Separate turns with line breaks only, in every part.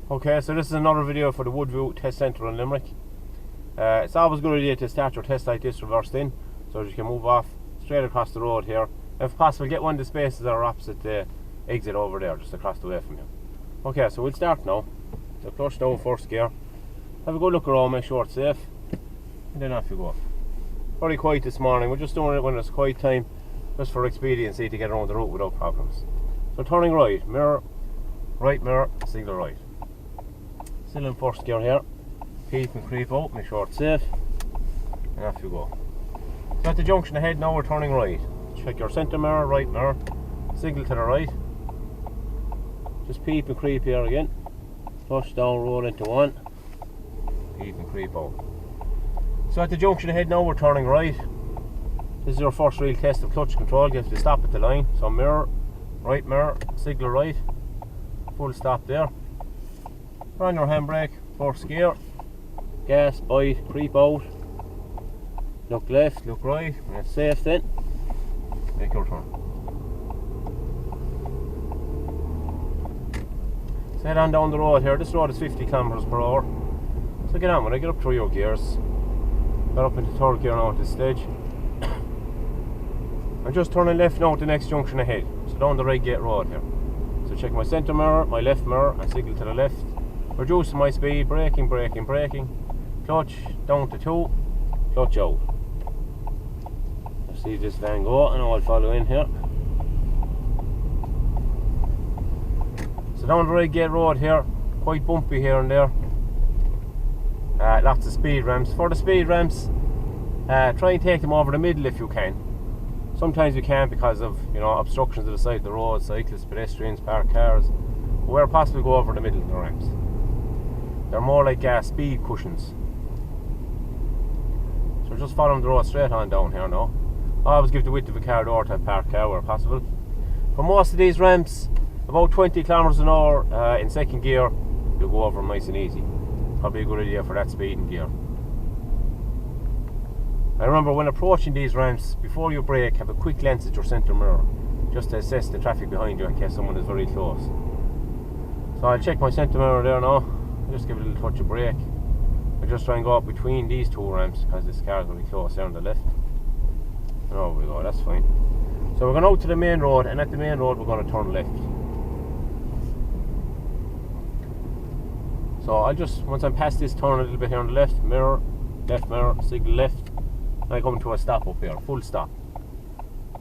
Okay, so this is another video for the Woodview Test Centre in Limerick. It's always a good idea to start your test like this reversed in, so that you can move off straight across the road here. If possible, get one of the spaces that are opposite the exit over there, just across the way from you. Okay, so we'll start now. So clutch down first gear. Have a good look around, make sure it's safe, and then off you go. Very quiet this morning. We're just doing it when it's quiet time, just for expediency to get around the route without problems. So turning right, mirror, right mirror, signal right. Still in first gear here. Peep and creep out, make sure it's safe, and off you go. So at the junction ahead now, we're turning right. Check your centre mirror, right mirror, signal to the right. Just peep and creep here again. Flush down, roll into one. Peep and creep out. So at the junction ahead now, we're turning right. This is your first real test of clutch control. You have to stop at the line. So mirror, right mirror, signal right. Full stop there. Put on your handbrake, first gear. Gas, bite, creep out. Look left, look right. When it's safe then, make your turn. So head on down the road here. This road is 50 km/h. So get on with it, get up through your gears. Got up into third gear now at this stage. I'm just turning left now at the next junction ahead. So down the right gate road here. So check my centre mirror, my left mirror, and signal to the left. Reducing my speed, braking, braking, braking. Clutch down to 2, clutch out. Let's see this van go, and I'll follow in here. So down the right gate road here, quite bumpy here and there. Lots of speed ramps. For the speed ramps, try and take them over the middle if you can. Sometimes you can't because of obstructions to the side of the road, cyclists, pedestrians, parked cars. But where possible, go over the middle of the ramps. They're more like speed cushions. So just follow the road straight on down here now. Always give the width of a car door to a parked car where possible. For most of these ramps, about 20 km/h in second gear, you'll go over them nice and easy. Probably a good idea for that speed and gear. I remember when approaching these ramps, before you brake, have a quick glance at your centre mirror, just to assess the traffic behind you in case someone is very close. So I'll check my centre mirror there now. I'll just give it a little touch of brake. I'll just try and go up between these two ramps because this car is very close there on the left. And over we go, that's fine. So we're going out to the main road, and at the main road we're going to turn left. So I'll just, once I'm past this turn a little bit here on the left mirror, signal left, and I come to a stop up here, full stop.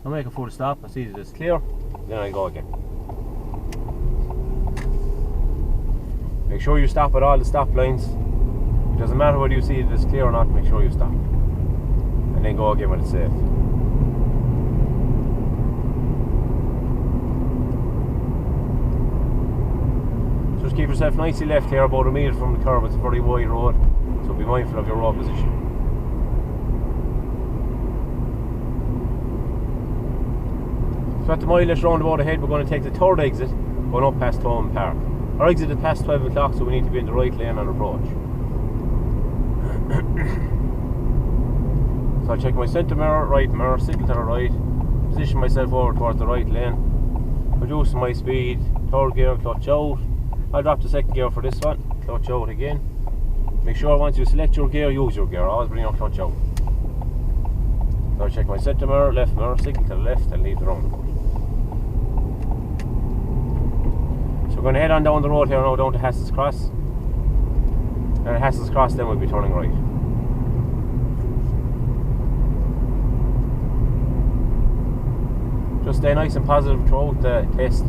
I'll make a full stop, I see that it's clear, then I go again. Make sure you stop at all the stop lines. It doesn't matter whether you see that it's clear or not, make sure you stop. And then go again when it's safe. Just keep yourself nicely left here, about a metre from the curb. It's a very wide road, so be mindful of your road position. So at the mileage roundabout ahead, we're going to take the third exit, going up past Home Park. Our exit is past 12 o'clock, so we need to be in the right lane on approach. So I'll check my centre mirror, right mirror, signal to the right, position myself over towards the right lane, reducing my speed, third gear, clutch out. I'll drop the second gear for this one, clutch out again. Make sure once you select your gear, use your gear, always bring your clutch out. So I'll check my centre mirror, left mirror, signal to the left, and leave the roundabout. So we're going to head on down the road here now, down to Hass's Cross. And at Hass's Cross then we'll be turning right. Just stay nice and positive throughout the test.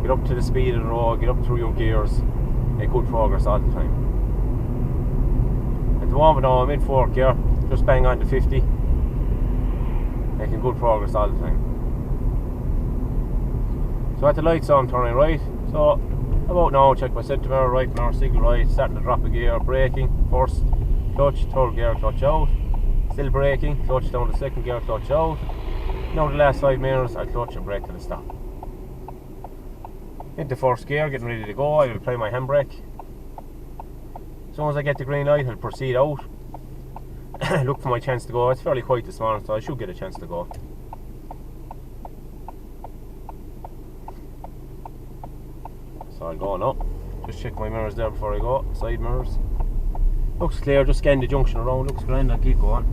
Get up to the speed of the road, get up through your gears, make good progress all the time. At the moment now I'm in fourth gear, just bang on to 50. Making good progress all the time. So at the lights I'm turning right. So about now, check my centre mirror, right mirror, signal right, starting to drop a gear, braking, first, clutch, third gear, clutch out. Still braking, clutch down to second gear, clutch out. Now the last 5 meters, I'll clutch and brake to the stop. Into first gear, getting ready to go, I will apply my handbrake. As soon as I get the green light, I'll proceed out. Look for my chance to go. It's fairly quiet this morning, so I should get a chance to go. So I'll go now. Just check my mirrors there before I go. Side mirrors. Looks clear, just scan the junction around. Looks grand, I'll keep going.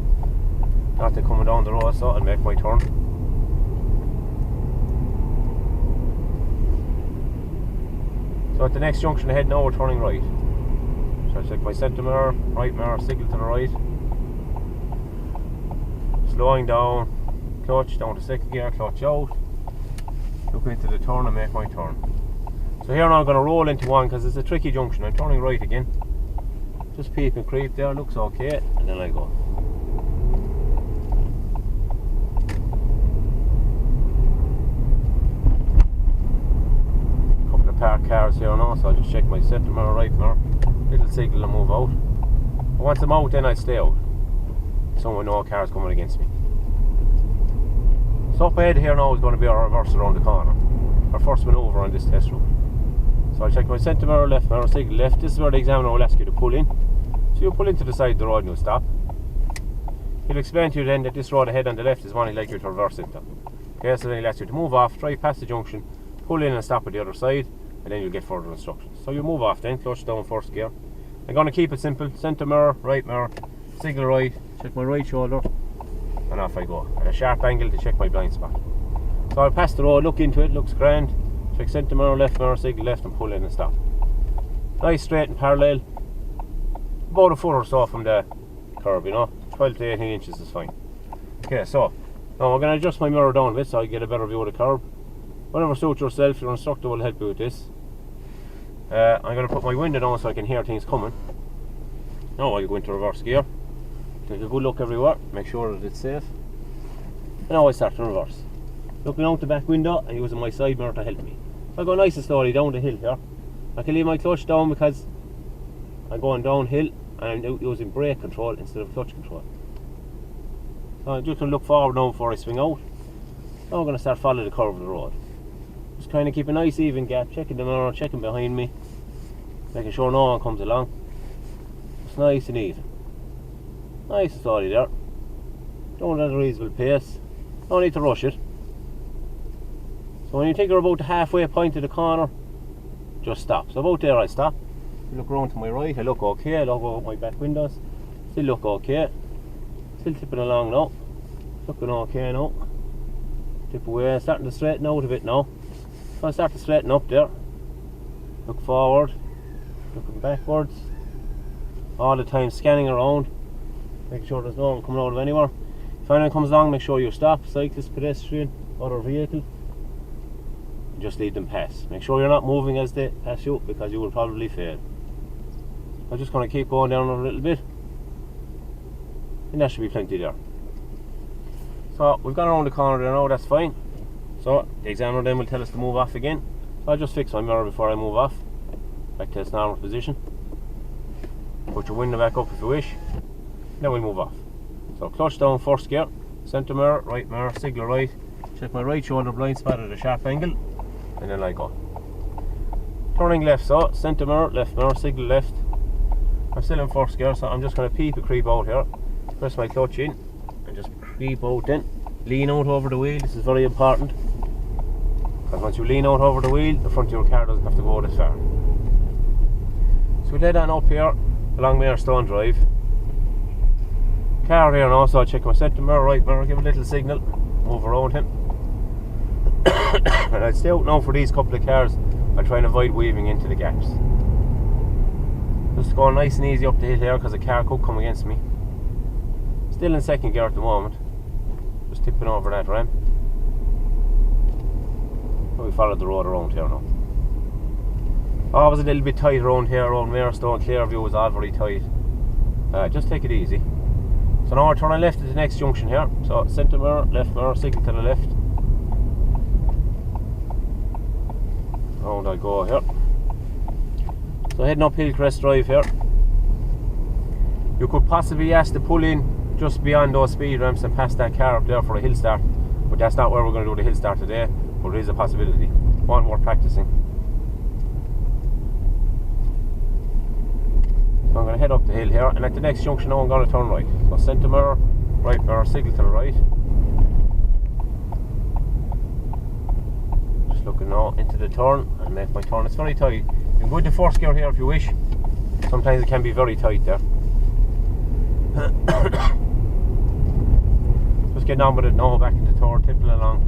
Not to coming down the road, so I'll make my turn. So at the next junction ahead now we're turning right. So I check my centre mirror, right mirror, signal to the right. Slowing down, clutch down to second gear, clutch out. Look into the turn and make my turn. So here now I'm going to roll into one because it's a tricky junction. I'm turning right again. Just peep and creep there, looks okay, and then I go. Couple of parked cars here now, so I'll just check my centre mirror, right mirror. Little signal and move out. And once I'm out, then I stay out. So no cars coming against me. So up ahead here now is going to be our reverse around the corner. Our first manoeuvre on this test route. So I'll check my centre mirror, left mirror, signal left. This is where the examiner will ask you to pull in. So you pull into the side of the road and you'll stop. He'll explain to you then that this road ahead on the left is one he'd like you to reverse into. Okay, so then he'll ask you to move off, drive past the junction, pull in and stop at the other side, and then you'll get further instructions. So you move off then, clutch down first gear. I'm going to keep it simple. Centre mirror, signal right, check my right shoulder, and off I go. At a sharp angle to check my blind spot. So I'll pass the road, look into it, looks grand. Check centre mirror, signal left, and pull in and stop. Nice straight and parallel. About a foot or so from the curb, you know. 12 to 18 inches is fine. Okay, so now I'm going to adjust my mirror down a bit so I get a better view of the curb. Whatever suits yourself, your instructor will help you with this. I'm going to put my window down so I can hear things coming. Now I'll go into reverse gear. Take a good look everywhere, make sure that it's safe. And now I start to reverse. Looking out the back window and using my side mirror to help me. So I go nice and slowly down the hill here. I can leave my clutch down because I'm going downhill and I'm using brake control instead of clutch control. So I'm just going to look forward now before I swing out. Now I'm going to start following the curve of the road. Just kind of keep a nice even gap, checking the mirror, checking behind me, making sure no one comes along. It's nice and even. Nice and slowly there. Going at a reasonable pace. No need to rush it. So when you think you're about the halfway point of the corner, just stop. So about there I stop. Look around to my right, I look okay. I look out my back windows. Still look okay. Still tipping along now. Looking okay now. Tip away, starting to straighten out a bit now. So I start to straighten up there. Look forward. Looking backwards. All the time scanning around. Making sure there's no one coming out of anywhere. If anyone comes along, make sure you stop. Cyclist, pedestrian, other vehicle. And just leave them pass. Make sure you're not moving as they pass you because you will probably fail. I'm just going to keep going down a little bit. And that should be plenty there. So we've gone around the corner there now, that's fine. So the examiner then will tell us to move off again. So I'll just fix my mirror before I move off. Back to its normal position. Put your window back up if you wish. Then we'll move off. So clutch down first gear, centre mirror, signal right. Check my right shoulder blind spot at a sharp angle. And then I go. Turning left, so centre mirror, signal left. I'm still in first gear, so I'm just going to peep and creep out here. Press my clutch in and just creep out then. Lean out over the wheel, this is very important. Because once you lean out over the wheel, the front of your car doesn't have to go this far. So we head on up here along Mayorstone Drive. Car here now, so I check my centre mirror, right mirror, give a little signal, move around him. And I'll stay out now for these couple of cars. I'll try and avoid weaving into the gaps. Just going nice and easy up the hill here because a car could come against me. Still in second gear at the moment. Just tipping over that ramp. So we followed the road around here now. Oh, it was a little bit tight around here, around Mayorstone. Clearview was all very tight. Just take it easy. So now we're turning left at the next junction here. So centre mirror, signal to the left. Round I go here. So heading up Hillcrest Drive here. You could possibly ask to pull in just beyond those speed ramps and pass that car up there for a hill start. But that's not where we're going to do the hill start today. But it is a possibility. One more practicing. So I'm going to head up the hill here, and at the next junction now I'm going to turn right. So centre mirror, signal to the right. Just looking now into the turn and make my turn. It's very tight. You can go into first gear here if you wish. Sometimes it can be very tight there. Just getting on with it now, back into third, tipping along.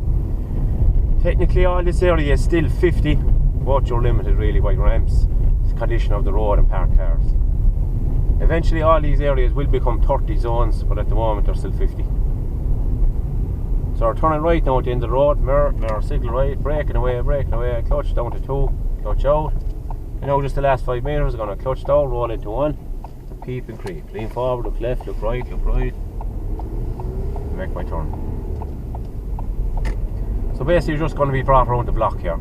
Technically all this area is still 50, but you're limited really by ramps, the condition of the road and parked cars. Eventually all these areas will become 30 zones, but at the moment they're still 50. So we're turning right now at the end of the road, mirror signal right, braking away, clutch down to 2, clutch out. And now just the last 5 metres, we're going to clutch down, roll into 1, peep and creep. Lean forward, look left, look right, make my turn. So basically you're just going to be brought around the block here.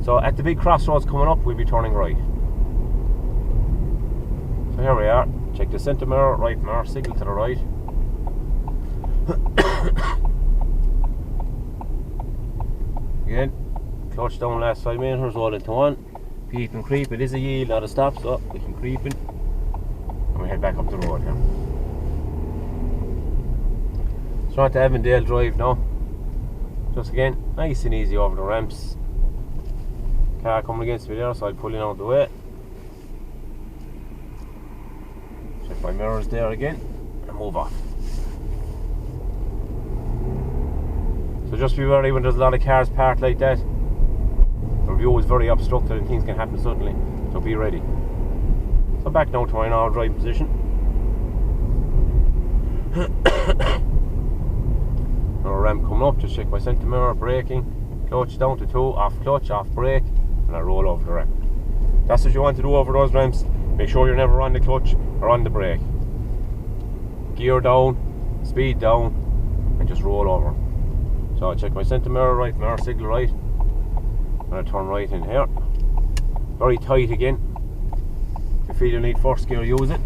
So at the big crossroads coming up, we'll be turning right. So here we are, check the centre mirror, right mirror, signal to the right. Again, clutch down last 5 metres, roll into 1, peep and creep. It is a yield, not a stop, so we can creep in. And we head back up the road here. So on to Avondale Drive now. Just again, nice and easy over the ramps. Car coming against me there, so I'll pull in out of the way. Check my mirrors there again, and move off. So just be wary when there's a lot of cars parked like that. The view is very obstructed and things can happen suddenly, so be ready. So back now to my normal driving position. Another ramp coming up, just check my centre mirror, braking, clutch down to 2, off clutch, off brake, and I roll over the ramp. That's what you want to do over those ramps. Make sure you're never on the clutch or on the brake. Gear down, speed down, and just roll over. So I check my centre mirror, right mirror, signal right, and I turn right in here. Very tight again. If you feel you need first gear, use it.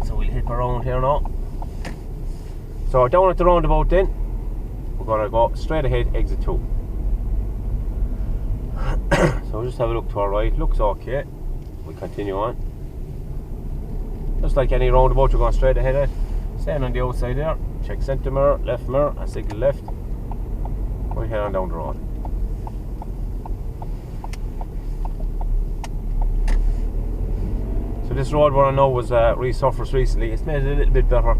So we'll hit around here now. So down at the roundabout then, we're going to go straight ahead, exit 2. So we'll just have a look to our right, looks okay. We'll continue on. Just like any roundabout, you're going straight ahead at. Staying on the outside there, check centre mirror, and signal left. We'll head on down the road. So this road we're on now was resurfaced recently. It's made it a little bit better.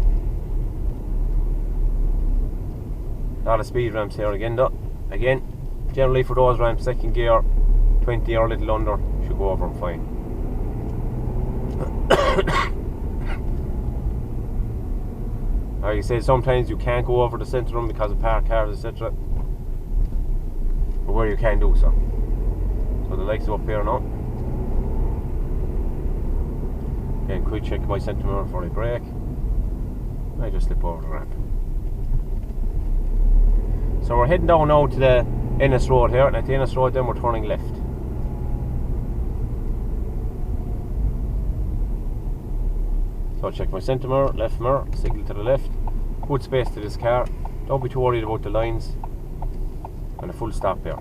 A lot of speed ramps here again though. Again, generally for those ramps, second gear, 20 or a little under, should go over them fine. Like I said, sometimes you can't go over the centre of them because of parked cars, etc. But where you can do so. So the lights are up here now. Again, quick check my centre mirror before I brake. I just slip over the ramp. So we're heading down now to the Ennis Road here, and at the Ennis Road then we're turning left. So I'll check my centre mirror, left mirror, signal to the left. Good space to this car. Don't be too worried about the lines. And a full stop here.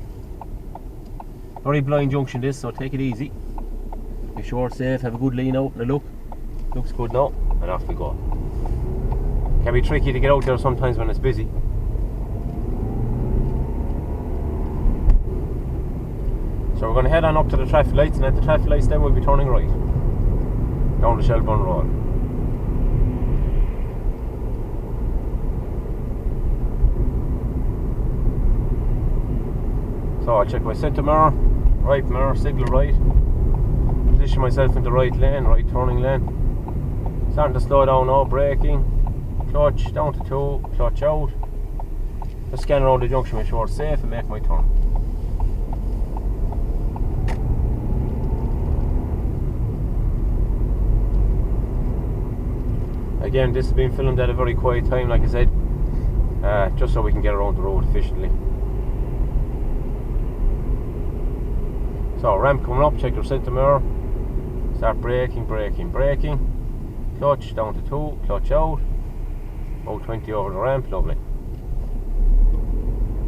Very blind junction this, so take it easy. Be sure it's safe, have a good lean out and a look. Looks good now, and off we go. Can be tricky to get out there sometimes when it's busy. So we're going to head on up to the traffic lights, and at the traffic lights then we'll be turning right. Down the Shelburne Road. So I'll check my centre mirror, right mirror, signal right. Position myself in the right lane, right turning lane. Starting to slow down now, braking. Clutch down to 2, clutch out. Just scan around the junction, make sure it's safe and make my turn. Again, this has been filmed at a very quiet time, like I said, just so we can get around the road efficiently. So ramp coming up, check your centre mirror, start braking, clutch down to 2, clutch out, about 20 over the ramp, lovely.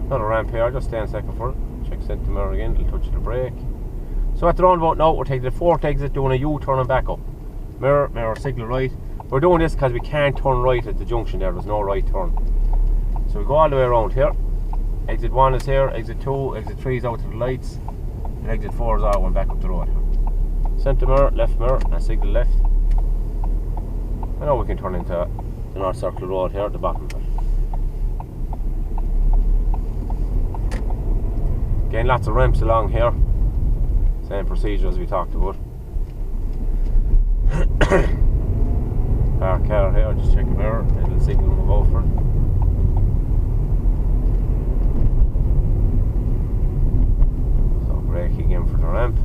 Another ramp here, just stay a second for it, check centre mirror again, little touch of the brake. So at the roundabout now, we're taking the fourth exit, doing a U-turn and back up. Mirror, signal right. We're doing this because we can't turn right at the junction there, there's no right turn. So we go all the way around here. Exit 1 is here, exit 2, exit 3 is out to the lights. exit 4 is all going back up the road here. Centre mirror, left mirror, and signal left. I know we can turn into the North Circle Road here at the bottom of it. Again, lots of ramps along here. Same procedure as we talked about. Park car here, just check the mirror, and it'll signal move over. So braking in for the ramp,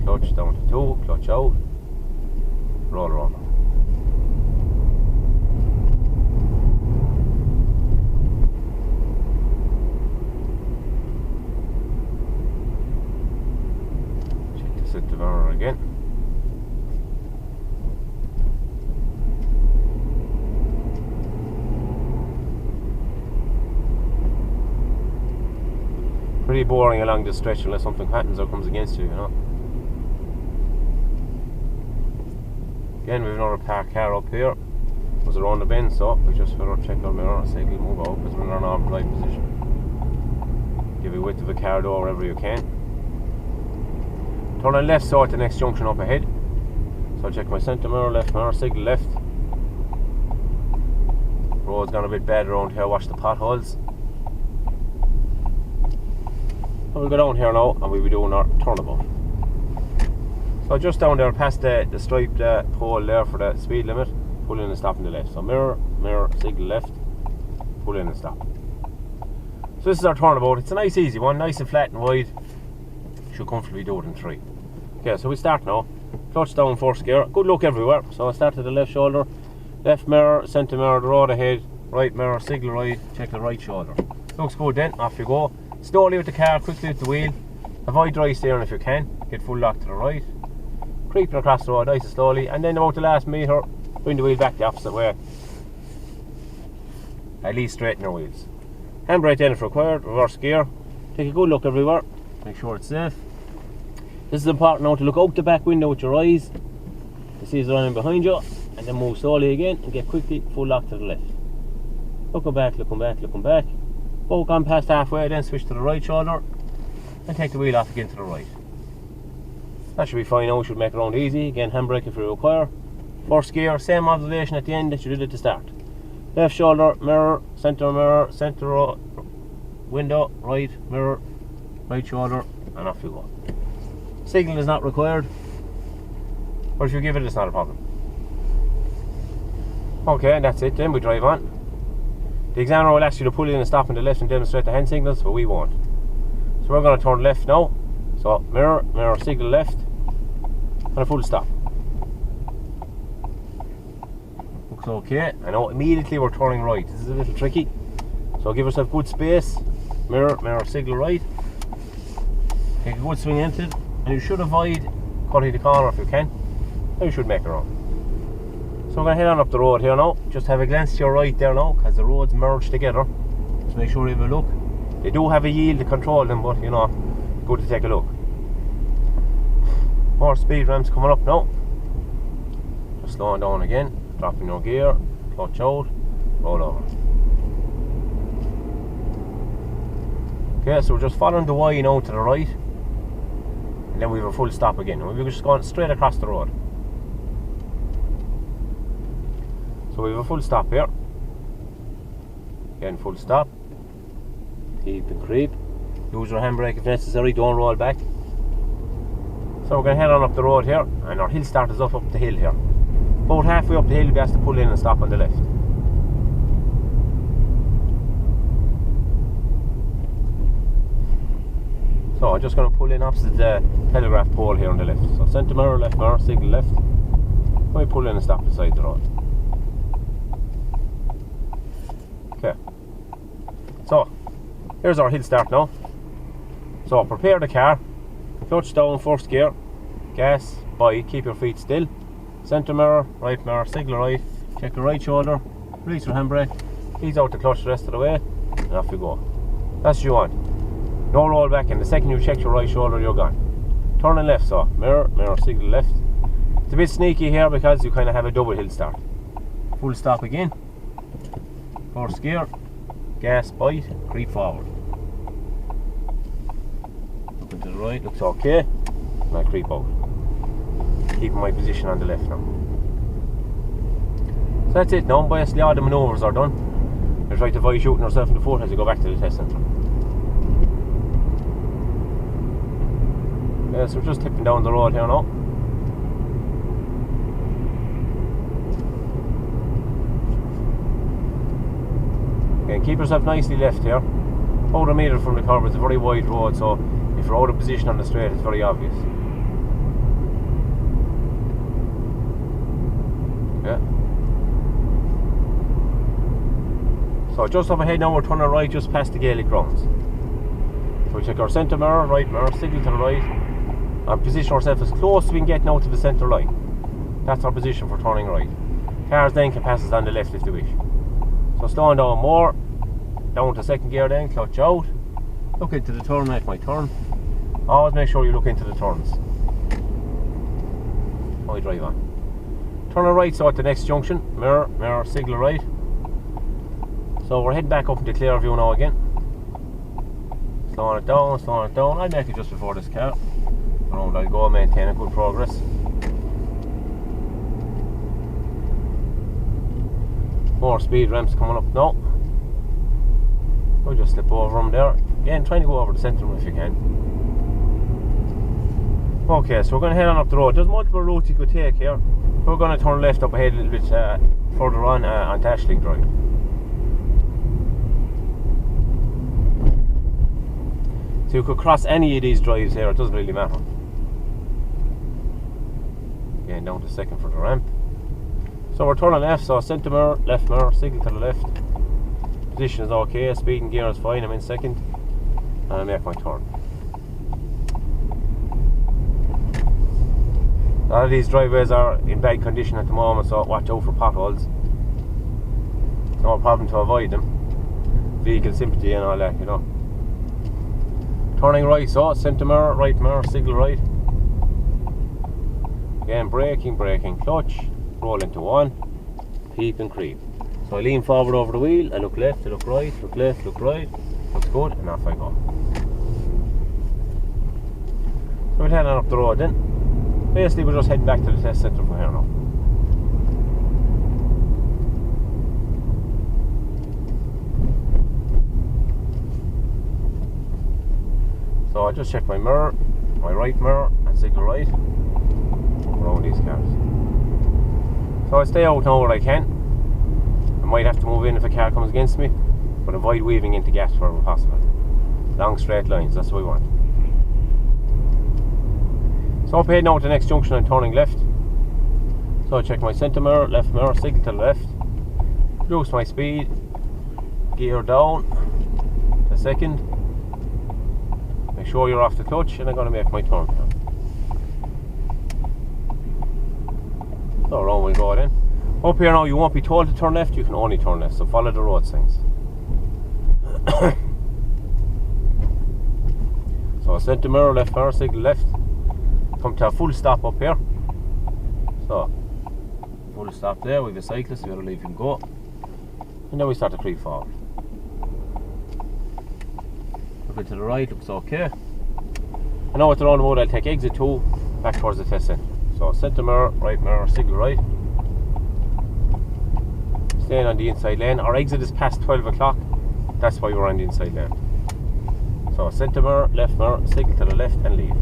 clutch down to 2, clutch out, roll over. Check the center mirror again. Pretty boring along this stretch unless something happens or comes against you, you know. Again, we've another parked car up here. It was around the bend, so we just better check our mirror and say we'll move out because we're in our normal drive position. Give a width of the car door wherever you can. Turn on left, so at the next junction up ahead. So I'll check my centre mirror, left mirror, signal left. Road's gone a bit bad around here, watch the potholes. So we'll go down here now and we'll be doing our turnabout. So just down there past the striped pole there for the speed limit, pull in and stop on the left. So mirror, mirror, signal left, pull in and stop. So this is our turnabout. It's a nice easy one, nice and flat and wide. Should comfortably do it in 3. Okay, so we start now. Clutch down first gear. Good look everywhere. So I start at the left shoulder, left mirror, centre mirror, the road ahead, right mirror, signal right, check the right shoulder. Looks good then, off you go. Slowly with the car, quickly with the wheel. Avoid dry steering if you can. Get full lock to the right. Creeping across the road nice and slowly, and then about the last metre, bring the wheel back the opposite way. At least straighten your wheels. Handbrake then if required, reverse gear. Take a good look everywhere. Make sure it's safe. This is important now to look out the back window with your eyes. You see it's running behind you, and then move slowly again and get quickly full lock to the left. Looking back, looking back, looking back. Walk on past halfway, then switch to the right shoulder and take the wheel off again to the right. That should be fine now, should make it around easy. Again, handbrake if you require. First gear, same observation at the end that you did at the start. Left shoulder, mirror, centre window, right mirror, right shoulder, and off you go. Signal is not required, but if you give it, it's not a problem. Okay, and that's it, then we drive on. The examiner will ask you to pull in and stop on the left and demonstrate the hand signals, but we won't. So we're going to turn left now. So mirror, mirror, signal left, and a full stop. Looks okay. I know immediately we're turning right. This is a little tricky. So give yourself good space. Mirror, mirror, signal right. Take a good swing into it, and you should avoid cutting the corner if you can. And you should make it wrong. So we're going to head on up the road here now. Just have a glance to your right there now, because the roads merge together. Just make sure you have a look. They do have a yield to control them, but you know, good to take a look. More speed ramps coming up now. Just slowing down again, dropping your gear, clutch out, roll over. Okay, so we're just following the Y now to the right, and then we have a full stop again. We're just going straight across the road. So we have a full stop here. Again, full stop. Keep and creep. Use your handbrake if necessary, don't roll back. So we're going to head on up the road here, and our hill start is up the hill here. About halfway up the hill we have to pull in and stop on the left. So I'm just going to pull in opposite the telegraph pole here on the left. So centre mirror, left mirror, signal left. We pull in and stop beside the road. Okay. So here's our hill start now. So prepare the car. Clutch down first gear. Gas, by, keep your feet still. Centre mirror, right mirror, signal right. Check the right shoulder. Release your handbrake. Ease out the clutch the rest of the way. And off you go. That's what you want. No roll back, and the second you check your right shoulder, you're gone. Turning left, so mirror, mirror, signal left. It's a bit sneaky here because you kind of have a double hill start. Full stop again. First gear, gas, bite, creep forward. Looking to the right, looks okay. And I creep out. Keeping my position on the left now. So that's it now. Basically all the manoeuvres are done. I try to avoid shooting yourself in the foot as you go back to the test centre. Yeah, so we're just tipping down the road here now. Again, keep yourself nicely left here. About a metre from the curb. It's a very wide road, so if you're out of position on the straight, it's very obvious. Yeah. So just up ahead now, we're turning right just past the Gaelic grounds. So we check our centre mirror, right mirror, signal to the right, and position ourselves as close as we can get now to the centre line. That's our position for turning right. Cars then can pass us on the left if they wish. So slowing down more, down to second gear then, clutch out, look into the turn, make my turn. Always make sure you look into the turns. I drive on. Turning right, so at the next junction, mirror, mirror, signal right. So we're heading back up into Clearview now again. Slowing it down, slowing it down. I'll make it just before this car. Around I'll go, maintain a good progress. More speed ramps coming up now. We'll just slip over them there. Again, trying to go over the centre if you can. Okay, so we're going to head on up the road. There's multiple routes you could take here. We're going to turn left up ahead a little bit further on Ashling Drive. So you could cross any of these drives here, it doesn't really matter. Again, down to second for the ramp. So we're turning left, so centre mirror, signal to the left. Position is okay, speed and gear is fine, I'm in second. And I make my turn. A lot of these driveways are in bad condition at the moment, so watch out for potholes. No problem to avoid them. Vehicle sympathy and all that, you know. Turning right, so centre mirror, right mirror, signal right. Again, braking, clutch, roll into one, peep and creep. So I lean forward over the wheel, I look left, I look right, look left, look right, looks good, and off I go. So we'll head on up the road then. Basically we're just heading back to the test centre from here now. So I just check my mirror, my right mirror, and signal right around these cars. So I stay out now where I can. I might have to move in if a car comes against me, but avoid weaving into gaps wherever possible. Long straight lines, that's what we want. So up ahead now to the next junction, I'm turning left. So I check my centre mirror, left mirror, signal to the left. Reduce my speed, gear down, a second. Make sure you're off the clutch, and I'm going to make my turn. So around we go then. Up here now, you won't be told to turn left, you can only turn left, so follow the road signs. So centre mirror, left mirror, signal left. Come to a full stop up here. So, full stop there, we have a cyclist, we gotta leave him go. And then we start to creep forward. Looking to the right, looks okay. And now at the roundabout, I'll take exit 2 back towards the test centre. So centre mirror, signal right. Staying on the inside lane. Our exit is past 12 o'clock. That's why we're on the inside lane. So centre mirror, signal to the left and leave.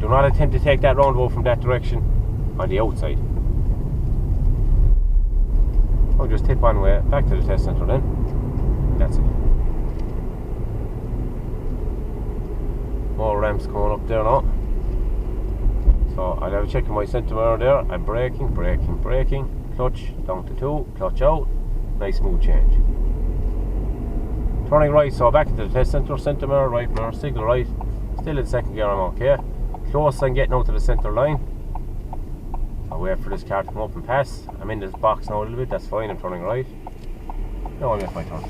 Do not attempt to take that roundabout from that direction on the outside. I'll just tip one way back to the test centre then. That's it. More ramps coming up there now. So I'll have a check on my centre mirror there. I'm braking. Clutch down to 2, clutch out. Nice smooth change. Turning right, so back into the test centre. Centre mirror, right mirror, signal right. Still in second gear, I'm okay. Close and getting out to the centre line. I'll wait for this car to come up and pass. I'm in this box now a little bit, that's fine, I'm turning right. Now I make my turn.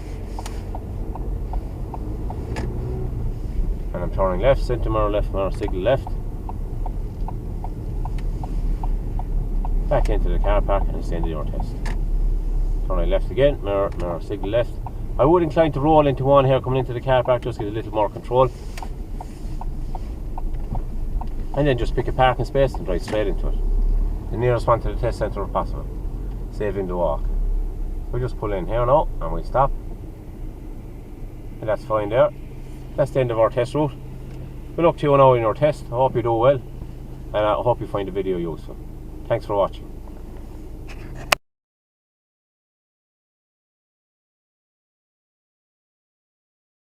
And I'm turning left, centre mirror, signal left. Back into the car park and it's the end of your test. Turning left again, mirror, signal left. I would incline to roll into one here coming into the car park, just get a little more control. and then just pick a parking space and drive straight into it. The nearest one to the test centre if possible, saving the walk. We just pull in here now and we stop, and that's fine there. That's the end of our test route. Good luck to you now in your test. I hope you do well, and I hope you find the video useful. Thanks for watching.